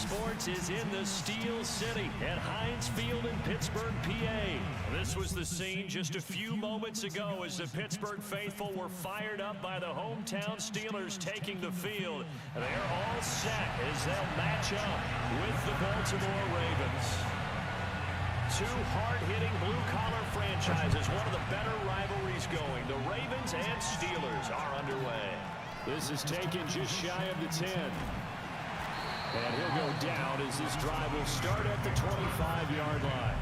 Sports is in the Steel City at Heinz Field in Pittsburgh, PA. This was the scene just a few moments ago as the Pittsburgh faithful were fired up by the hometown Steelers taking the field. They're all set as they'll match up with the Baltimore Ravens. Two hard-hitting blue-collar franchises, one of the better rivalries going. The Ravens and Steelers are underway. This is taken just shy of the 10. And he'll go down as this drive will start at the 25-yard line.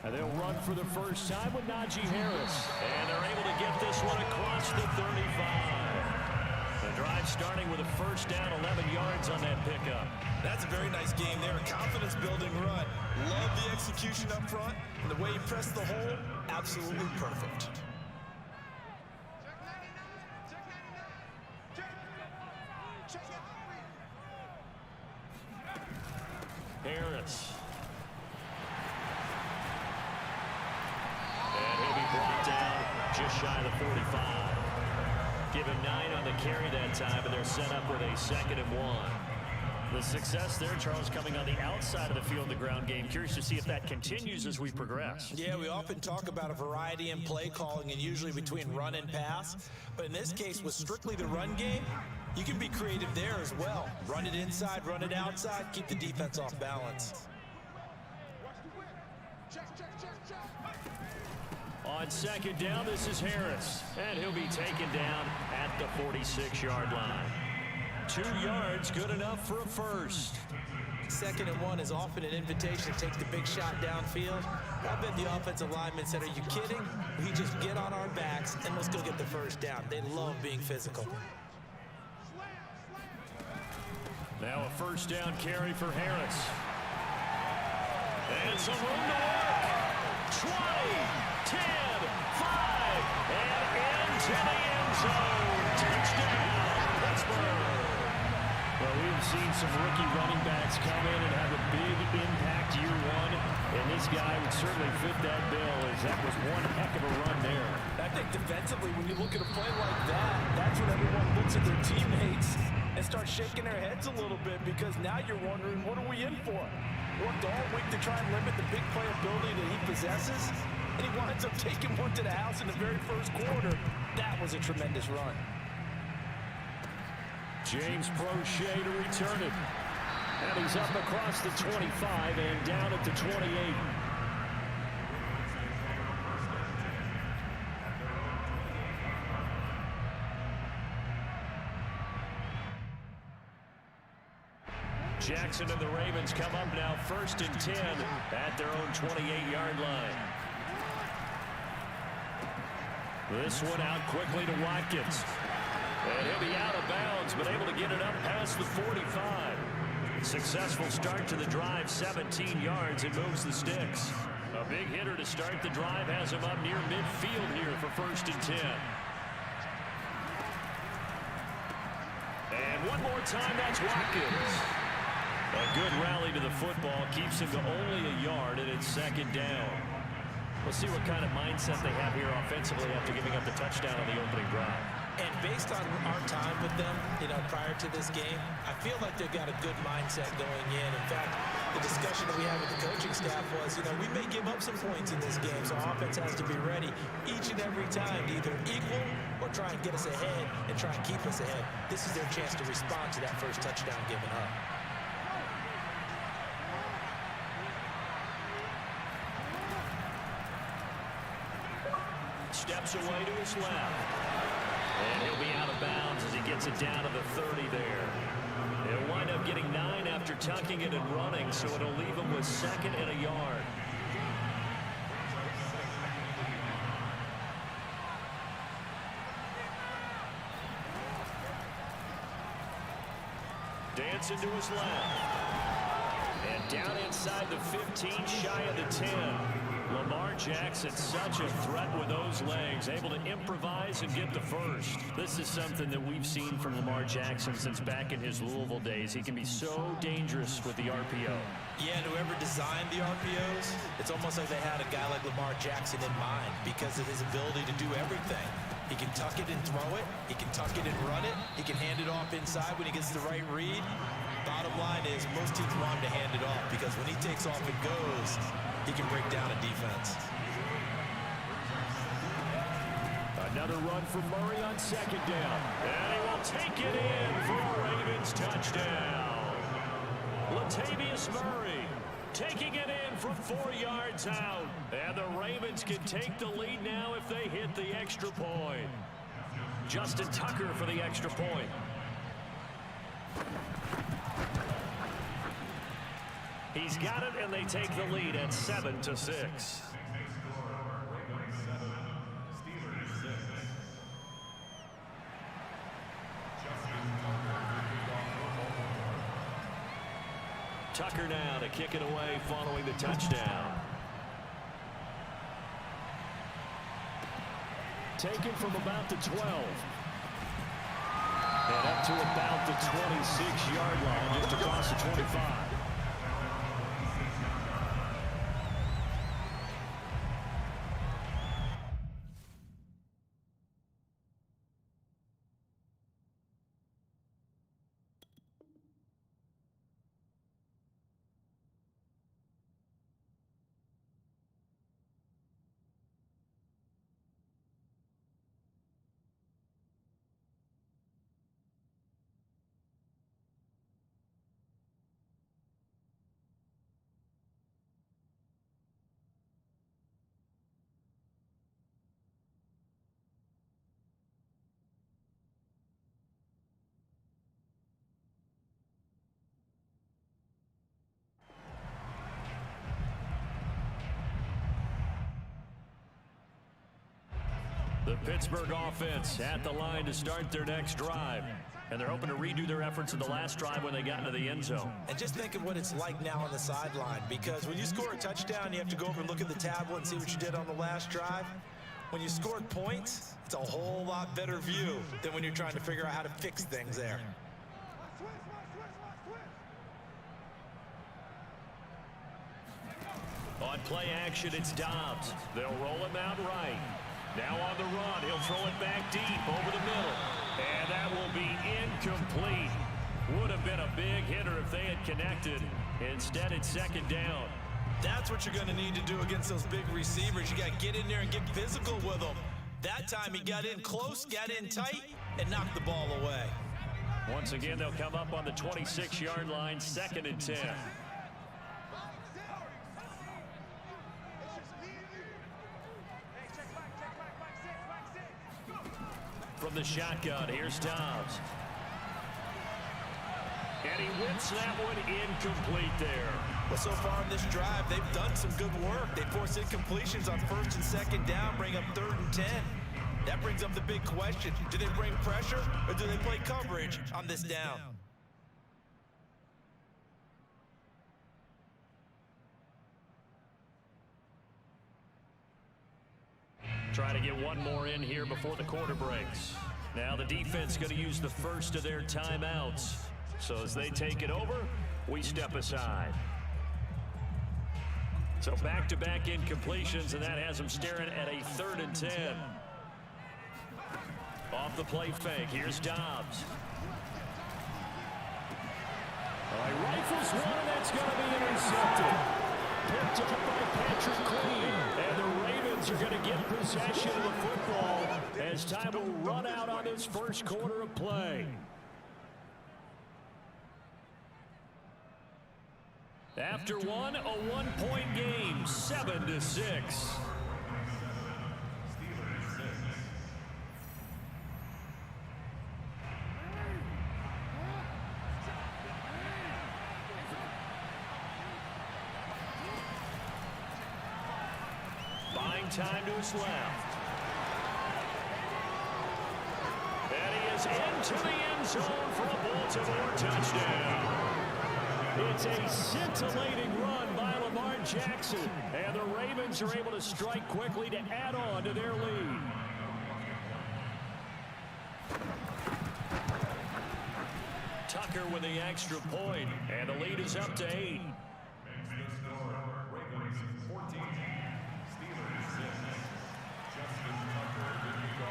And they'll run for the first time with Najee Harris. And they're able to get this one across the 35. The drive starting with a first down, 11 yards on that pickup. That's a very nice game there. A confidence-building run. Love the execution up front. And the way he pressed the hole, absolutely perfect. Harris. Brought down just shy of the 45. Give him 9 on the carry that time, and they're set up with a 2nd and 1. The success there, Charles, coming on the outside of the field in the ground game. Curious to see if that continues as we progress. Yeah, we often talk about a variety in play calling and usually between run and pass. But in this case, with strictly the run game, you can be creative there as well. Run it inside, run it outside, keep the defense off balance. On 2nd down, this is Harris. And he'll be taken down at the 46-yard line. 2 yards, good enough for a first. 2nd and 1 is often an invitation to take the big shot downfield. I bet the offensive lineman said, are you kidding? We just get on our backs and let's go get the first down. They love being physical. Now a first down carry for Harris. And some room to work. 20. 10, 5, and into the end zone. Touchdown, Pittsburgh. Well, we've seen some rookie running backs come in and have a big impact year one, and this guy would certainly fit that bill as that was one heck of a run there. I think defensively, when you look at a play like that, that's when everyone looks at their teammates and starts shaking their heads a little bit because now you're wondering, what are we in for? Worked all week to try and limit the big play ability that he possesses. And he winds up taking one to the house in the very first quarter. That was a tremendous run. James Prochet to return it. And he's up across the 25 and down at the 28. Jackson and the Ravens come up now 1st and 10 at their own 28-yard line. This one out quickly to Watkins. And he'll be out of bounds, but able to get it up past the 45. Successful start to the drive, 17 yards, and moves the sticks. A big hitter to start the drive has him up near midfield here for 1st and 10. And one more time, that's Watkins. A good rally to the football keeps him to only a yard, and it's 2nd down. We'll see what kind of mindset they have here offensively after giving up the touchdown on the opening drive. And based on our time with them, prior to this game, I feel like they've got a good mindset going in. In fact, the discussion that we had with the coaching staff was, we may give up some points in this game, so offense has to be ready each and every time to either equal or try and get us ahead and try and keep us ahead. This is their chance to respond to that first touchdown given up. Steps away to his left. And he'll be out of bounds as he gets it down to the 30 there. He'll wind up getting 9 after tucking it and running, so it'll leave him with 2nd and a yard. Dancing to his left. Down inside the 15, shy of the 10. Lamar Jackson, such a threat with those legs, able to improvise and get the first. This is something that we've seen from Lamar Jackson since back in his Louisville days. He can be so dangerous with the RPO. Yeah, and whoever designed the RPOs, it's almost like they had a guy like Lamar Jackson in mind because of his ability to do everything. He can tuck it and throw it. He can tuck it and run it. He can hand it off inside when he gets the right read. Bottom line is most teams want him to hand it off because when he takes off and goes, he can break down a defense. Another run for Murray on second down. And he will take it in for a Ravens touchdown. Latavius Murray taking it in from 4 yards out. And the Ravens can take the lead now if they hit the extra point. Justin Tucker for the extra point. He's got it, and they take the lead at 7-6. Tucker now to kick it away following the touchdown. Taken from about the 12. And up to about the 26-yard line, just across the 25. The Pittsburgh offense at the line to start their next drive. And they're hoping to redo their efforts in the last drive when they got into the end zone. And just think of what it's like now on the sideline, because when you score a touchdown, you have to go over and look at the tablet and see what you did on the last drive. When you scored points, it's a whole lot better view than when you're trying to figure out how to fix things there. On play action, it's Dobbs. They'll roll him out right. Now on the run, he'll throw it back deep over the middle. And that will be incomplete. Would have been a big hitter if they had connected. Instead, it's second down. That's what you're going to need to do against those big receivers. You got to get in there and get physical with them. That time he got in close, got in tight, and knocked the ball away. Once again, they'll come up on the 26-yard line, 2nd and 10. From the shotgun, here's Dobbs. And he whips that one incomplete there. Well, so far in this drive, they've done some good work. They force incompletions on 1st and 2nd down, bring up 3rd and 10. That brings up the big question. Do they bring pressure or do they play coverage on this down? Try to get one more in here before the quarter breaks. Now the defense going to use the first of their timeouts. So as they take it over, we step aside. So back-to-back incompletions, and that has them staring at a 3rd and 10. Off the play fake, here's Dobbs. All right, rifles one, and that's going to be intercepted. Picked up by Patrick Queen. And the Ravens are going to get possession of the football as time will run out on this first quarter of play. After one, a one-point game, 7-6. Buying time to his left. And he is into the end zone for a Baltimore touchdown. It's a scintillating run by Lamar Jackson. And the Ravens are able to strike quickly to add on to their lead. Tucker with the extra point, and the lead is up to 8.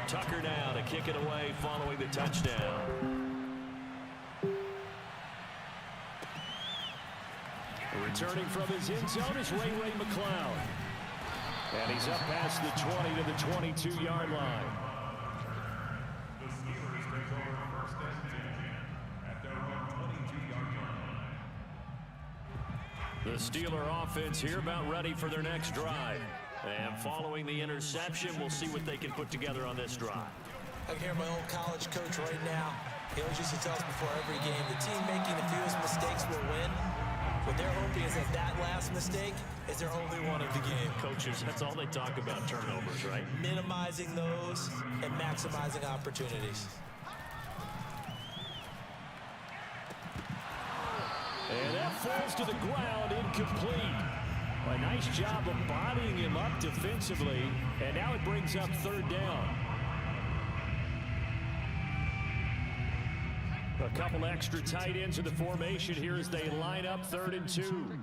Tucker now to kick it away following the touchdown. Returning from his end zone is Ray McCloud. And he's up past the 20 to the 22-yard line. The Steeler offense here about ready for their next drive. And following the interception, we'll see what they can put together on this drive. I can hear my old college coach right now. He always used to tell us before every game, the team making the fewest mistakes will win. What they're hoping is that last mistake is their only one of the game. Coaches, that's all they talk about, turnovers, right? Minimizing those and maximizing opportunities. And that falls to the ground, incomplete. A nice job of bodying him up defensively, and now it brings up third down. A couple extra tight ends in the formation here as they line up 3rd and 2.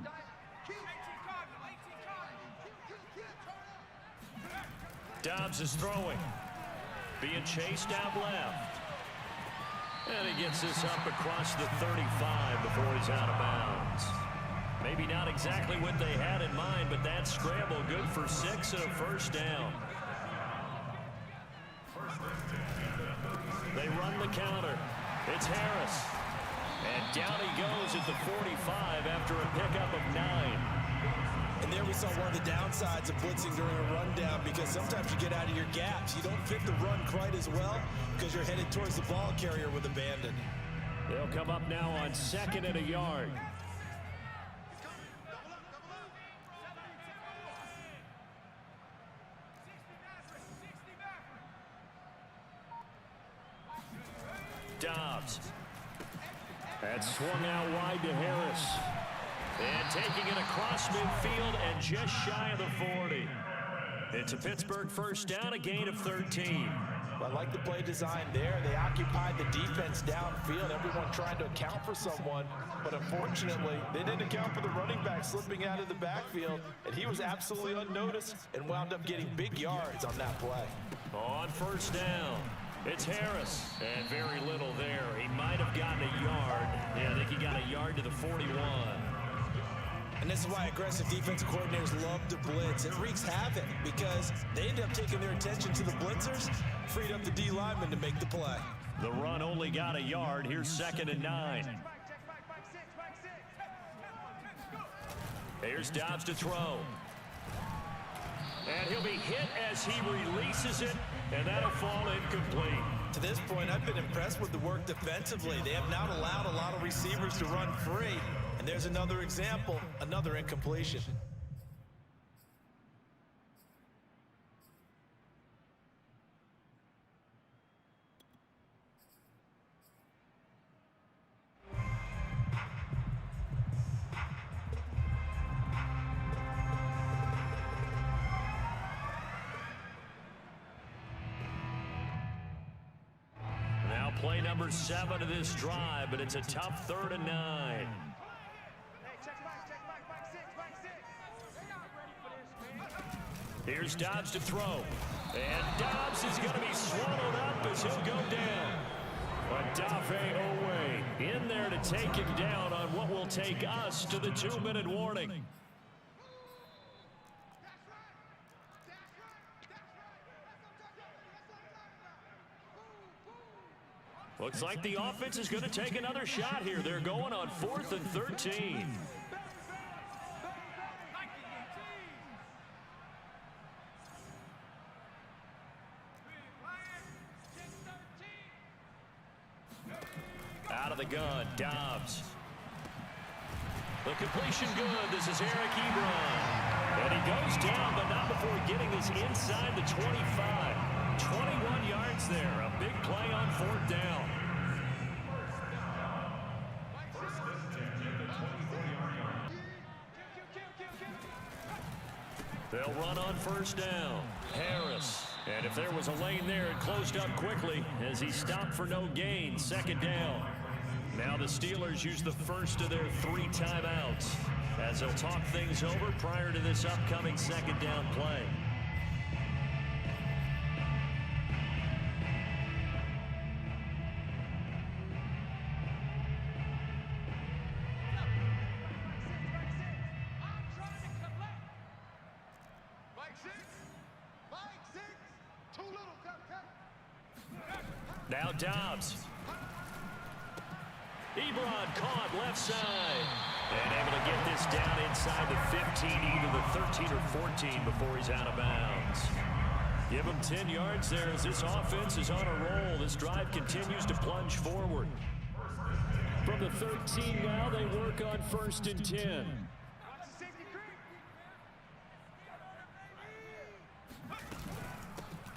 Dobbs is throwing. Being chased out left. And he gets this up across the 35 before he's out of bounds. Maybe not exactly what they had in mind, but that scramble good for 6 and a first down. They run the counter. It's Harris. And down he goes at the 45 after a pickup of 9. And there we saw one of the downsides of blitzing during a rundown, because sometimes you get out of your gaps. You don't fit the run quite as well because you're headed towards the ball carrier with abandon. They'll come up now on 2nd and a yard. Dobbs. That's swung out wide to Harris. And taking it across midfield and just shy of the 40. It's a Pittsburgh first down, a gain of 13. I like the play design there. They occupied the defense downfield, everyone trying to account for someone. But unfortunately, they didn't account for the running back slipping out of the backfield, and he was absolutely unnoticed and wound up getting big yards on that play. On first down, it's Harris. And very little there. He might have gotten a yard. Yeah, I think he got a yard to the 41. And this is why aggressive defensive coordinators love to blitz. It wreaks havoc because they end up taking their attention to the blitzers, freed up the D lineman to make the play. The run only got a yard. Here's 2nd and 9. Here's Dobbs to throw. And he'll be hit as he releases it, and that'll fall incomplete. To this point, I've been impressed with the work defensively. They have not allowed a lot of receivers to run free. And there's another example, another incompletion. Now play number 7 of this drive, but it's a tough 3rd and 9. Here's Dobbs to throw. And Dobbs is going to be swallowed up as he'll go down. Odafe Owe in there to take him down on what will take us to the 2-minute warning. Looks like the offense is going to take another shot here. They're going on 4th and 13. Out of the gun, Dobbs. The completion good. This is Eric Ebron. And he goes down, but not before getting this inside the 25. 21 yards there. A big play on 4th down. They'll run on first down. Harris. And if there was a lane there, it closed up quickly as he stopped for no gain. Second down. Now the Steelers use the first of their 3 timeouts as they'll talk things over prior to this upcoming second down play. Now Dobbs. Ebron caught left side. And able to get this down inside the 15, either the 13 or 14 before he's out of bounds. Give him 10 yards there as this offense is on a roll. This drive continues to plunge forward. From the 13 now, they work on first and 10.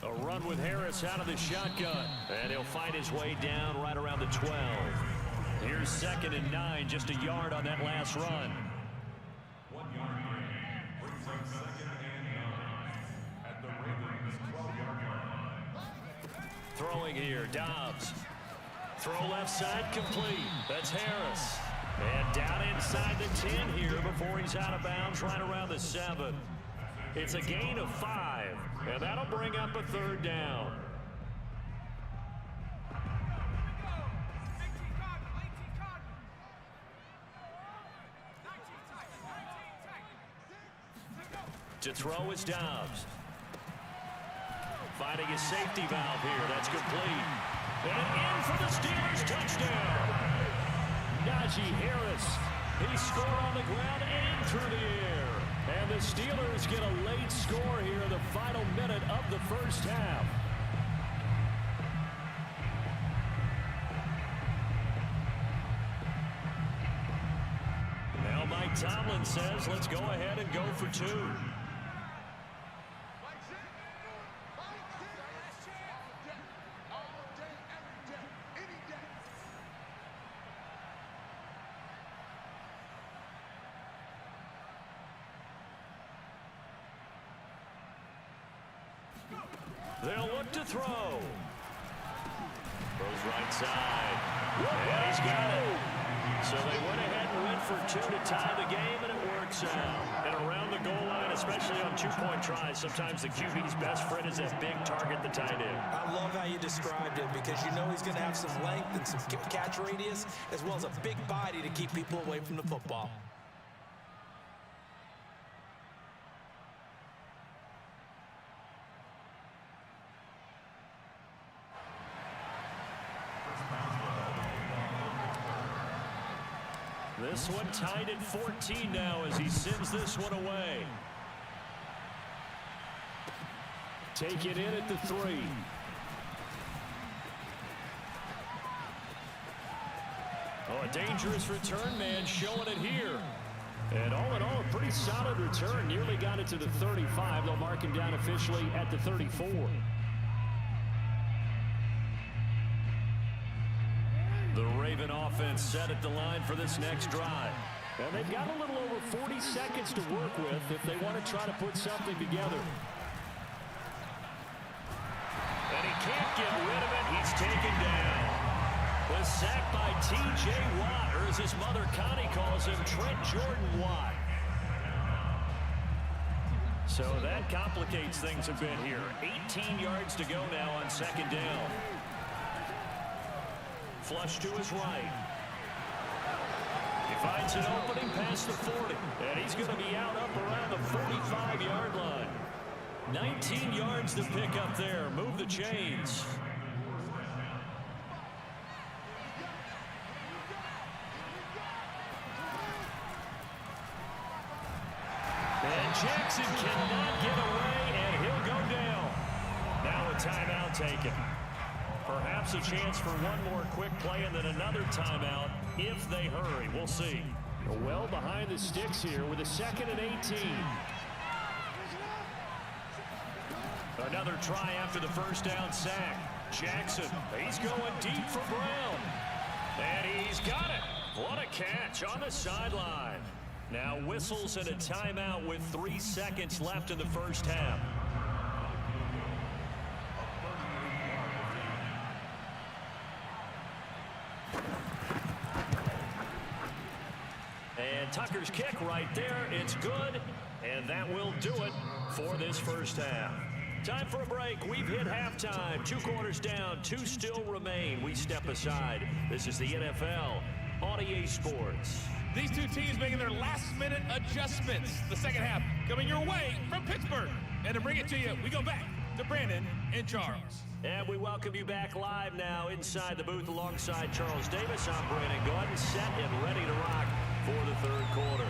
A run with Harris out of the shotgun. And he'll fight his way down right around the 12. Here's second and 9, just a yard on that last run. 1 yard gain brings up second and 9 at the Ravens 12-yard line. Throwing here, Dobbs. Throw left side complete. That's Harris. And down inside the 10 here before he's out of bounds right around the 7. It's a gain of 5, and that'll bring up a third down. To throw is Dobbs. Finding his safety valve here. That's complete. And in for the Steelers touchdown. Najee Harris. He scored on the ground and through the air. And the Steelers get a late score here in the final minute of the first half. Now Mike Tomlin says, let's go ahead and go for 2. They'll look to throw. Throws right side. And he's got it. So they went ahead and went for 2 to tie the game, and it works out. And around the goal line, especially on 2-point tries, sometimes the QB's best friend is that big target, the tight end. I love how you described it because you know he's going to have some length and some catch radius as well as a big body to keep people away from the football. This one tied at 14 now as he sends this one away. Take it in at the 3. Oh, a dangerous return man showing it here. And all in all, a pretty solid return. Nearly got it to the 35. They'll mark him down officially at the 34. The Raven offense set at the line for this next drive. And they've got a little over 40 seconds to work with if they want to try to put something together. And he can't get rid of it. He's taken down. Was sacked by T.J. Watt, or as his mother Connie calls him, Trent Jordan Watt. So that complicates things a bit here. 18 yards to go now on second down. Flush to his right. He finds an opening past the 40. And he's going to be out up around the 45-yard line. 19 yards to pick up there. Move the chains. And Jackson cannot get away, and he'll go down. Now a timeout taken. Perhaps a chance for one more quick play and then another timeout if they hurry. We'll see. Well behind the sticks here with a 2nd and 18. Another try after the first down sack. Jackson, he's going deep for Brown. And he's got it. What a catch on the sideline. Now whistles and a timeout with 3 seconds left in the first half. And Tucker's kick right there. It's good. And that will do it for this first half. Time for a break. We've hit halftime. 2 quarters down. 2 still remain. We step aside. This is the NFL on EA Sports. These two teams making their last-minute adjustments. The second half coming your way from Pittsburgh. And to bring it to you, we go back to Brandon and Charles. And we welcome you back live now inside the booth alongside Charles Davis. I'm Brandon Gordon, set and ready to rock for the third quarter.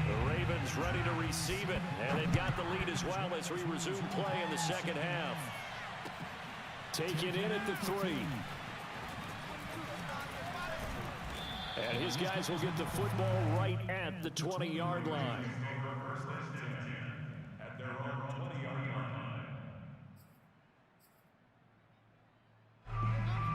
The Ravens ready to receive it, and they've got the lead as well as we resume play in the second half. Take it in at the 3. And his guys will get the football right at the 20-yard line. At their own 20-yard line.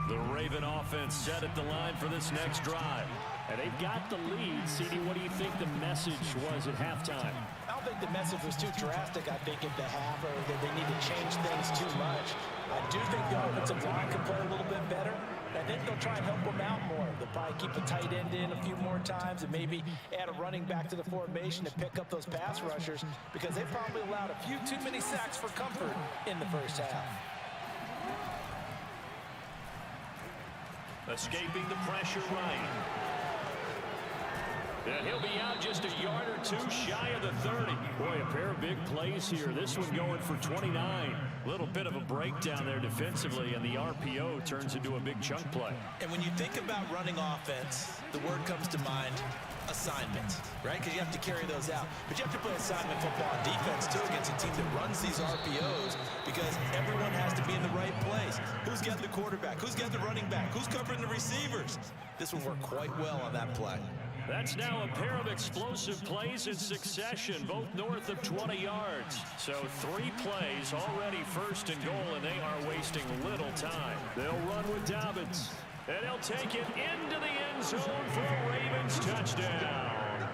The Raven offense set at the line for this next drive. And they've got the lead. CD, what do you think the message was at halftime? I don't think the message was too drastic, I think, at the half, or that they need to change things too much. I do think the offensive line can play a little bit better. I think they'll try and help them out more. They'll probably keep the tight end in a few more times and maybe add a running back to the formation to pick up those pass rushers, because they probably allowed a few too many sacks for comfort in the first half. Escaping the pressure right. And he'll be out just a yard or 2 shy of the 30. Boy, a pair of big plays here. This one going for 29. A little bit of a breakdown there defensively, and the RPO turns into a big chunk play. And when you think about running offense, the word comes to mind, assignment, right? Because you have to carry those out. But you have to play assignment football on defense, too, against a team that runs these RPOs, because everyone has to be in the right place. Who's got the quarterback? Who's got the running back? Who's covering the receivers? This one worked quite well on that play. That's now a pair of explosive plays in succession, both north of 20 yards. So 3 plays already first and goal, and they are wasting little time. They'll run with Dobbins, and they'll take it into the end zone for a Ravens touchdown.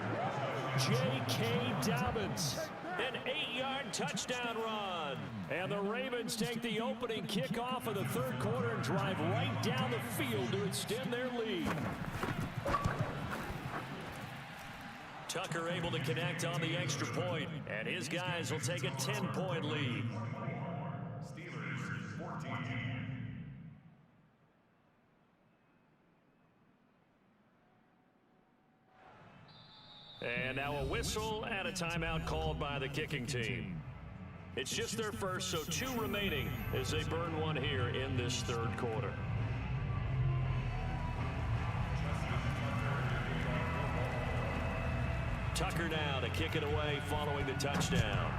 J.K. Dobbins, an 8-yard touchdown run. And the Ravens take the opening kickoff of the third quarter and drive right down the field to extend their lead. Tucker able to connect on the extra point, and his guys will take a 10-point lead. Steelers 14. And now a whistle and a timeout called by the kicking team. It's just their first, so 2 remaining as they burn one here in this third quarter. Tucker now to kick it away following the touchdown.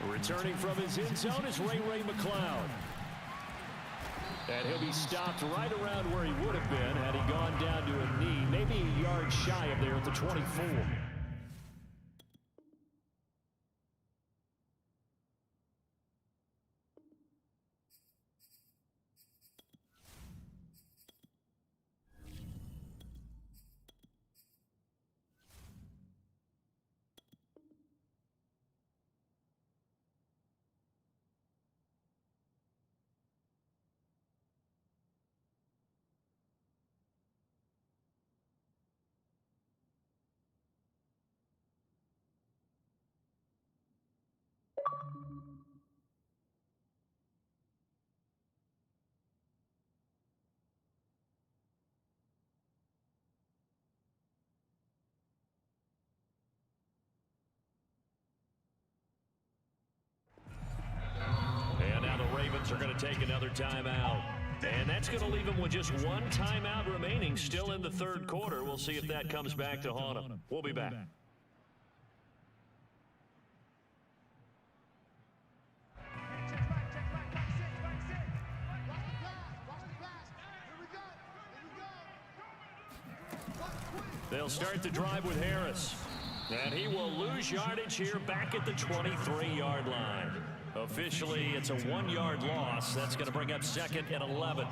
Returning from his end zone is Ray McLeod. And he'll be stopped right around where he would have been had he gone down to a knee, maybe a yard shy of there at the 24. Are going to take another timeout. And that's going to leave them with just 1 timeout remaining still in the third quarter. We'll see if that comes back to haunt them. We'll be back. They'll start the drive with Harris. And he will lose yardage here back at the 23-yard line. Officially, it's a 1-yard loss. That's going to bring up 2nd and 11.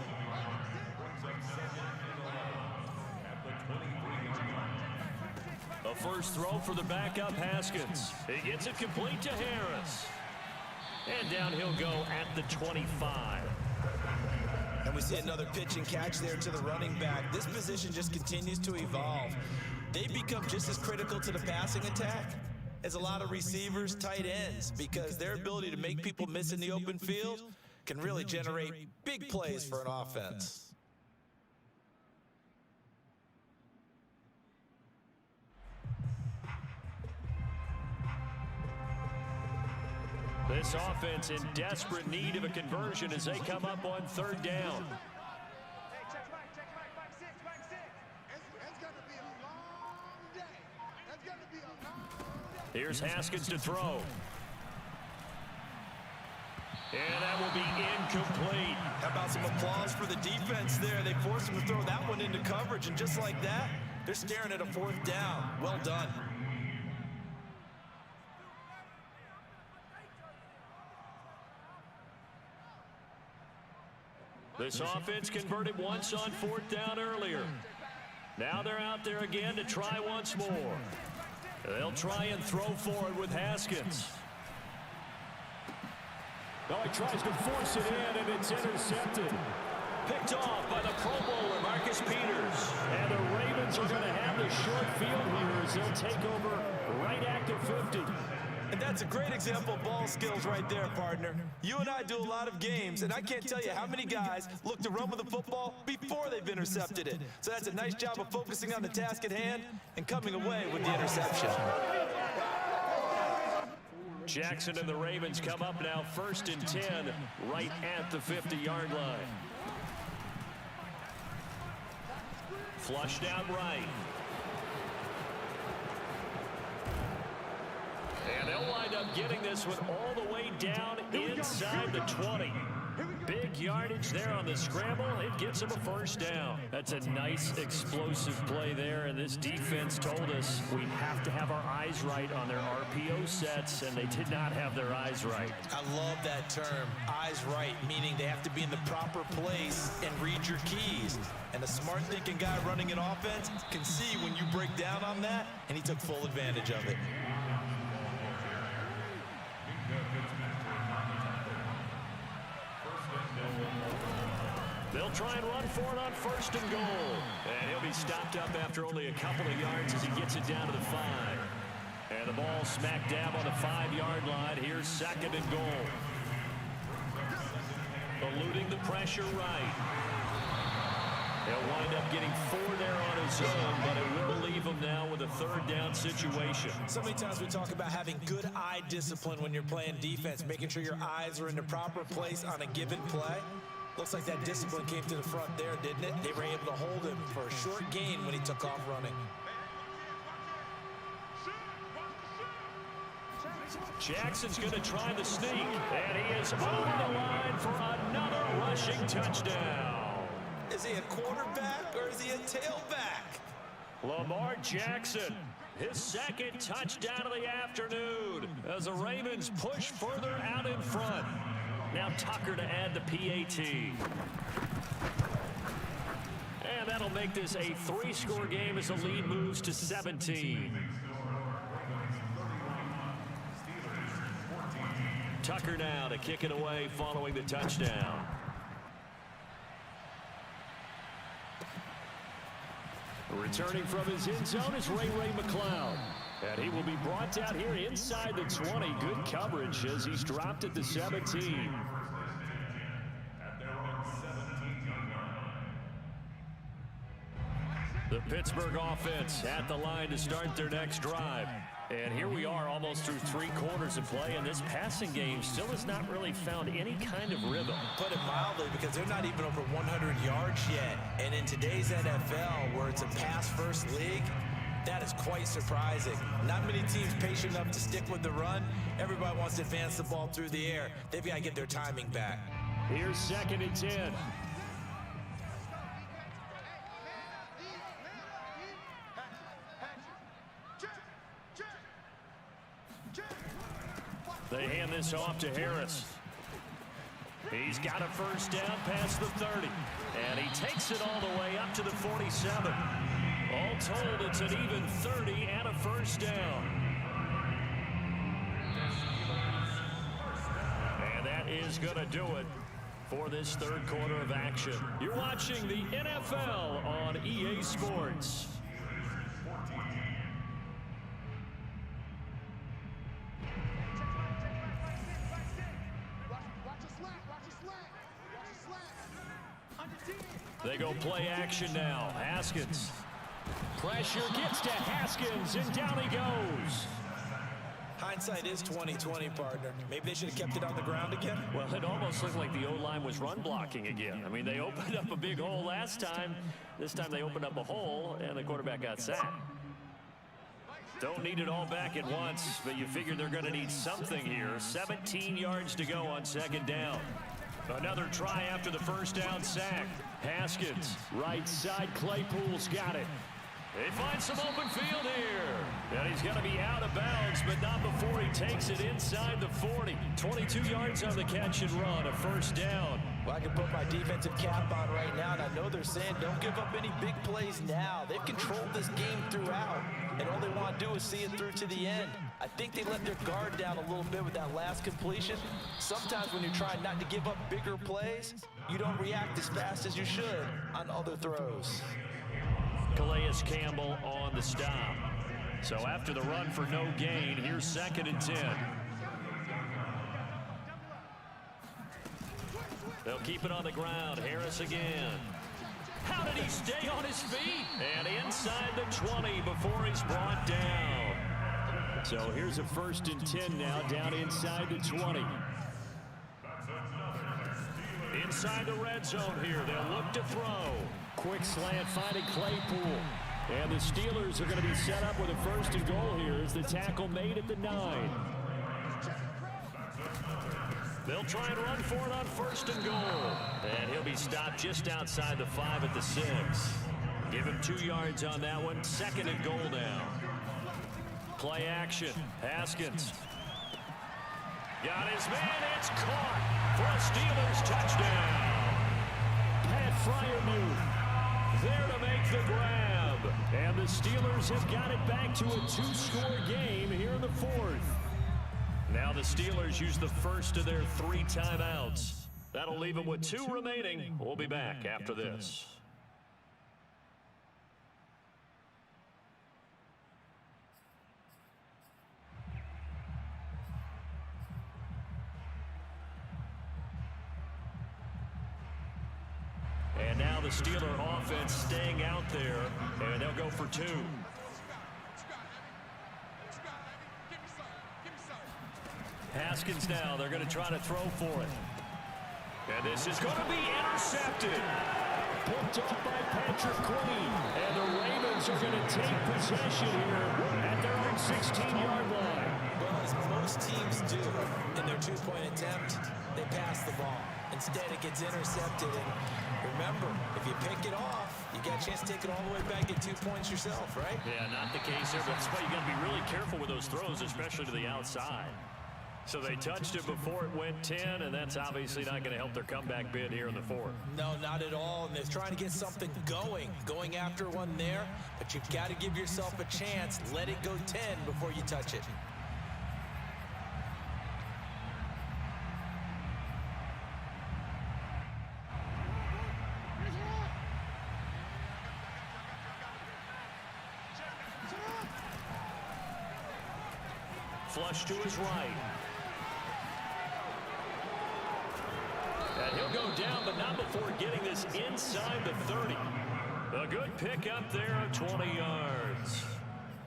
A first throw for the backup Haskins. He gets it complete to Harris. And down he'll go at the 25. And we see another pitch and catch there to the running back. This position just continues to evolve. They become just as critical to the passing attack as a lot of receivers, tight ends, because their ability to make people miss in the open field can really generate big plays for an offense. This offense in desperate need of a conversion as they come up on third down. Here's Haskins to throw. And that will be incomplete. How about some applause for the defense there? They forced him to throw that one into coverage, and just like that, they're staring at a fourth down. Well done. This offense converted once on fourth down earlier. Now they're out there again to try once more. They'll try and throw forward with Haskins. Oh, he tries to force it in, and it's intercepted. Picked off by the Pro Bowler, Marcus Peters. And the Ravens are going to have the short field here as they'll take over right at the 50. And that's a great example of ball skills right there, partner. You and I do a lot of games, and I can't tell you how many guys look to run with the football before they've intercepted it. So that's a nice job of focusing on the task at hand and coming away with the interception. Jackson and the Ravens come up now 1st and 10 right at the 50-yard line. Flushed out right. And they'll wind up getting this one all the way down inside the 20. Big yardage there on the scramble. It gets them a first down. That's a nice explosive play there, and this defense told us we have to have our eyes right on their RPO sets, and they did not have their eyes right. I love that term, eyes right, meaning they have to be in the proper place and read your keys. And a smart thinking guy running an offense can see when you break down on that, and he took full advantage of it. They'll try and run for it on 1st and goal. And he'll be stopped up after only a couple of yards as he gets it down to the 5. And the ball smack dab on the 5-yard line. Here's 2nd and goal. Eluding the pressure right. He'll wind up getting 4 there on his own, but it will leave him now with a 3rd down situation. So many times we talk about having good eye discipline when you're playing defense, making sure your eyes are in the proper place on a given play. Looks like that discipline came to the front there, didn't it? They were able to hold him for a short gain when he took off running. Jackson's going to try the sneak, and he is over the line for another rushing touchdown. Is he a quarterback or is he a tailback? Lamar Jackson, his 2nd touchdown of the afternoon as the Ravens push further out in front. Now Tucker to add the PAT. And that'll make this a 3-score game as the lead moves to 17. Tucker now to kick it away following the touchdown. Returning from his end zone is Ray McLeod. And he will be brought down here inside the 20. Good coverage as he's dropped at the 17. The Pittsburgh offense at the line to start their next drive. And here we are almost through 3 quarters of play, and this passing game still has not really found any kind of rhythm. Put it mildly, because they're not even over 100 yards yet. And in today's NFL, where it's a pass-first league, that is quite surprising. Not many teams patient enough to stick with the run. Everybody wants to advance the ball through the air. They've got to get their timing back. Here's 2nd and 10. They hand this off to Harris. He's got a first down past the 30. And he takes it all the way up to the 47. All told, it's an even 30 and a first down. And that is going to do it for this third quarter of action. You're watching the NFL on EA Sports. They go play action now. Haskins. Pressure gets to Haskins, and down he goes. Hindsight is 20/20, partner. Maybe they should have kept it on the ground again. Well, it almost looked like the O-line was run blocking again. I mean, they opened up a big hole last time. This time they opened up a hole, and the quarterback got sacked. Don't need it all back at once, but you figure they're going to need something here. 17 yards to go on second down. Another try after the first down sack. Haskins, right side, Claypool's got it. They find some open field here. And he's going to be out of bounds, but not before he takes it inside the 40. 22 yards on the catch and run, a first down. Well, I can put my defensive cap on right now, and I know they're saying don't give up any big plays now. They've controlled this game throughout, and all they want to do is see it through to the end. I think they let their guard down a little bit with that last completion. Sometimes when you're trying not to give up bigger plays, you don't react as fast as you should on other throws. Calais Campbell on the stop. So after the run for no gain, here's 2nd and 10. They'll keep it on the ground. Harris again. How did he stay on his feet? And inside the 20 before he's brought down. So here's a 1st and 10 now, down inside the 20. Inside the red zone here, they'll look to throw. Quick slant finding Claypool. And the Steelers are going to be set up with a 1st and goal here as the tackle made at the 9. They'll try and run for it on 1st and goal. And he'll be stopped just outside the 5 at the 6. Give him 2 yards on that one. 2nd and goal now. Play action. Haskins. Got his man. It's caught for a Steelers touchdown. Pat Fryermuth there to make the grab. And the Steelers have got it back to a 2-score game here in the 4th. Now the Steelers use the first of their 3 timeouts. That'll leave them with 2 remaining. We'll be back after this. And now the Steeler offense staying out there, and they'll go for 2. Haskins now, they're going to try to throw for it. And this is going to be intercepted. Picked up by Patrick Queen. And the Ravens are going to take possession here at their own 16-yard line. Well, as most teams do in their 2-point attempt, they pass the ball. Instead, it gets intercepted. And remember, if you pick it off, you got a chance to take it all the way back, get 2 points yourself, right? Yeah, not the case here, but that's why you got to be really careful with those throws, especially to the outside. So they touched it before it went 10, and that's obviously not going to help their comeback bid here in the 4th. No, not at all. And they're trying to get something going after one there. But you've got to give yourself a chance. Let it go 10 before you touch it. Flush to his right. And he'll go down, but not before getting this inside the 30. A good pick up there of 20 yards.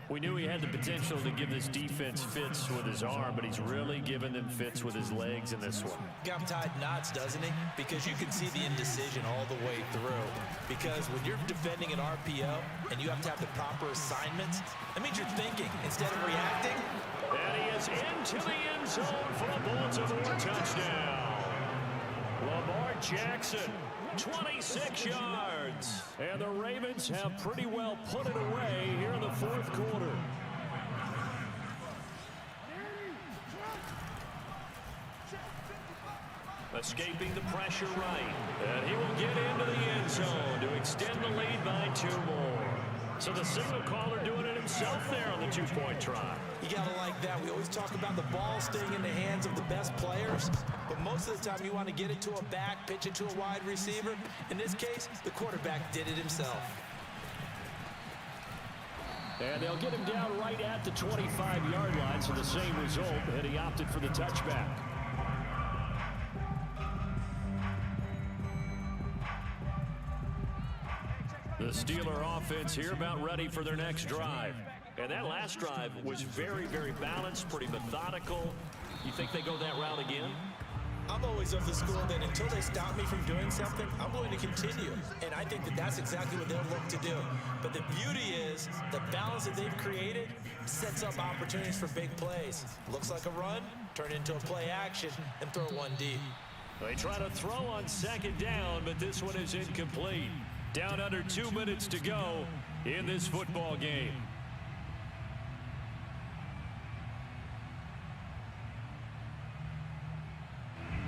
We knew he had the potential to give this defense fits with his arm, but he's really given them fits with his legs in this one. Got him tied knots, doesn't he? Because you can see the indecision all the way through. Because when you're defending an RPO and you have to have the proper assignments, that means you're thinking instead of reacting. And he is into the end zone for a Baltimore touchdown. Lamar Jackson, 26 yards. And the Ravens have pretty well put it away here in the 4th quarter. Escaping the pressure right. And he will get into the end zone to extend the lead by 2 more. So the signal caller doing it himself there on the 2-point try. You got to like that. We always talk about the ball staying in the hands of the best players, but most of the time you want to get it to a back, pitch it to a wide receiver. In this case, the quarterback did it himself. And they'll get him down right at the 25-yard line, so the same result, and he opted for the touchback. The Steeler offense here about ready for their next drive. And that last drive was very, very balanced, pretty methodical. You think they go that route again? I'm always of the school that until they stop me from doing something, I'm going to continue. And I think that that's exactly what they'll look to do. But the beauty is the balance that they've created sets up opportunities for big plays. Looks like a run, turn into a play action, and throw one deep. They try to throw on 2nd down, but this one is incomplete. Down under 2 minutes to go in this football game.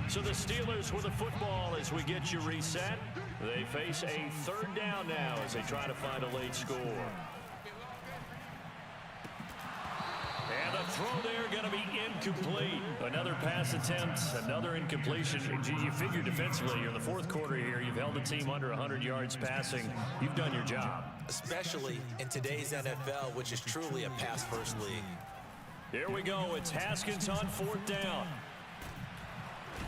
So the Steelers with the football as we get you reset. They face a 3rd down now as they try to find a late score. And the throw there going to be incomplete. Another pass attempt, another incompletion. You figure defensively, you're in the 4th quarter here. You've held the team under 100 yards passing. You've done your job. Especially in today's NFL, which is truly a pass-first league. Here we go. It's Haskins on 4th down.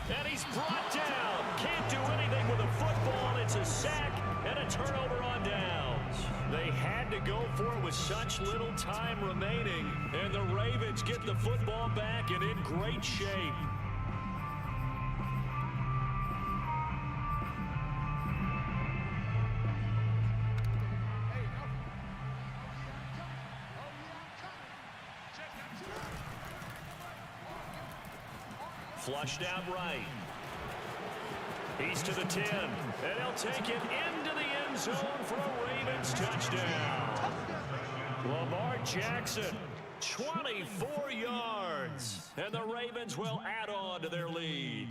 And he's brought down. Can't do anything with a football. It's a sack and a turnover on downs. They had to go for it with such little time remaining. And the Ravens get the football back and in great shape. Flushed out right. He's to the 10, and he'll take it into the end zone for a Ravens touchdown. Lamar Jackson, 24 yards, and the Ravens will add on to their lead.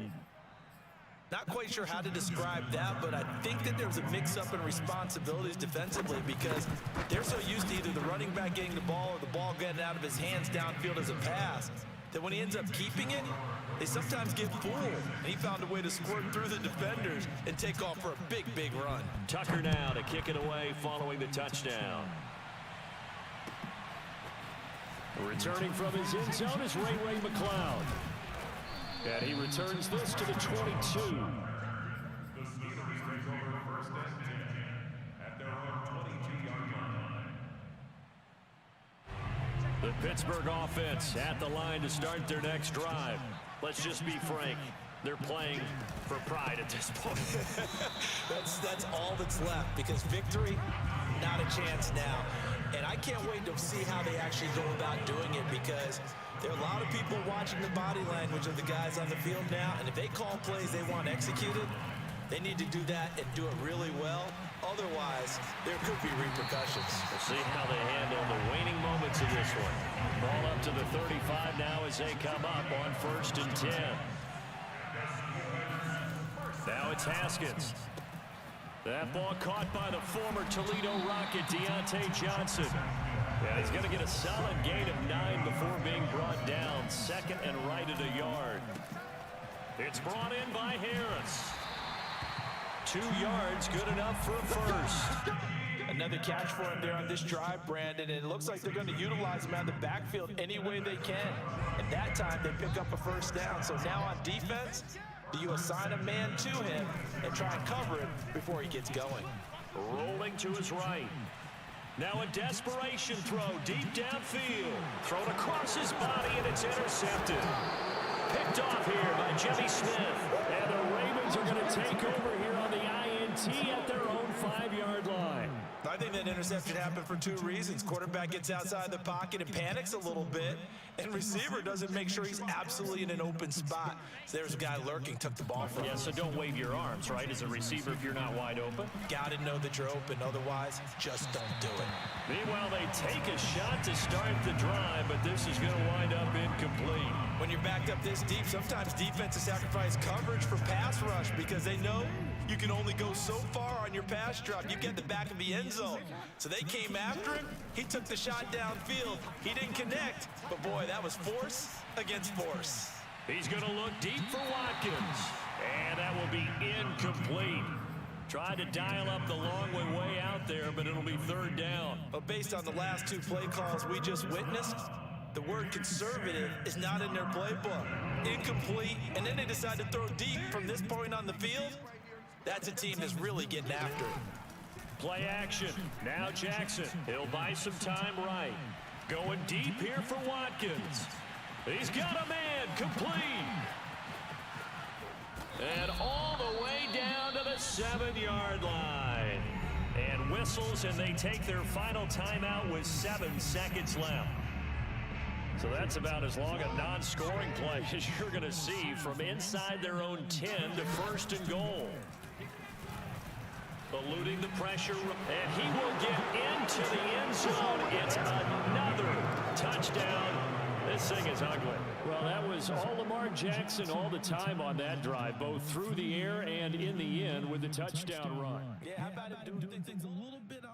Not quite sure how to describe that, but I think that there's a mix-up in responsibilities defensively because they're so used to either the running back getting the ball or the ball getting out of his hands downfield as a pass that when he ends up keeping it, they sometimes get fooled. And he found a way to squirt through the defenders and take off for a big, big run. Tucker now to kick it away following the touchdown. Returning from his end zone is Ray McCloud. And he returns this to the 22. The Steelers take over 1st and 10 at their own 22-yard line. The Pittsburgh offense at the line to start their next drive. Let's just be frank. They're playing for pride at this point. That's all that's left because victory, not a chance now. And I can't wait to see how they actually go about doing it because there are a lot of people watching the body language of the guys on the field now. And if they call plays they want executed, they need to do that and do it really well. Otherwise, there could be repercussions. We'll see how they handle the waning moments of this one. Ball up to the 35 now as they come up on 1st and 10. Now it's Haskins. That ball caught by the former Toledo Rocket, Deontay Johnson. Yeah, he's going to get a solid gain of 9 before being brought down. 2nd and right at a yard. It's brought in by Harris. 2 yards, good enough for a first. Another catch for him there on this drive, Brandon, and it looks like they're going to utilize him out of the backfield any way they can. And that time, they pick up a first down. So now on defense, do you assign a man to him and try and cover it before he gets going? Rolling to his right. Now a desperation throw deep downfield. Thrown across his body, and it's intercepted. Picked off here by Jimmy Smith. And the Ravens are going to take over here on the INT at their own 5-yard line. I think that interception happened for two reasons. Quarterback gets outside the pocket and panics a little bit, and receiver doesn't make sure he's absolutely in an open spot. So there's a guy lurking, took the ball from him. Yeah, so don't wave your arms, right, as a receiver if you're not wide open. Got to know that you're open, otherwise, just don't do it. Meanwhile, they take a shot to start the drive, but this is going to wind up incomplete. When you're backed up this deep, sometimes defenses sacrifice coverage for pass rush because they know you can only go so far on your pass drop. You get the back of the end zone. So they came after him. He took the shot downfield. He didn't connect, but boy, that was force against force. He's going to look deep for Watkins, and that will be incomplete. Tried to dial up the long way out there, but it'll be third down. But based on the last two play calls we just witnessed, the word conservative is not in their playbook. Incomplete, and then they decide to throw deep from this point on the field. That's a team that's really getting after it. Play action. Now Jackson. He'll buy some time right. Going deep here for Watkins. He's got a man. Complete. And all the way down to the 7-yard line. And whistles, and they take their final timeout with 7 seconds left. So that's about as long a non-scoring play as you're going to see from inside their own 10 to first and goal. Eluding the pressure, and he will get into the end zone. It's another touchdown. This thing is ugly. Well, that was all Lamar Jackson all the time on that drive, both through the air and in the end with the touchdown run. Yeah, how about it doing things a little bit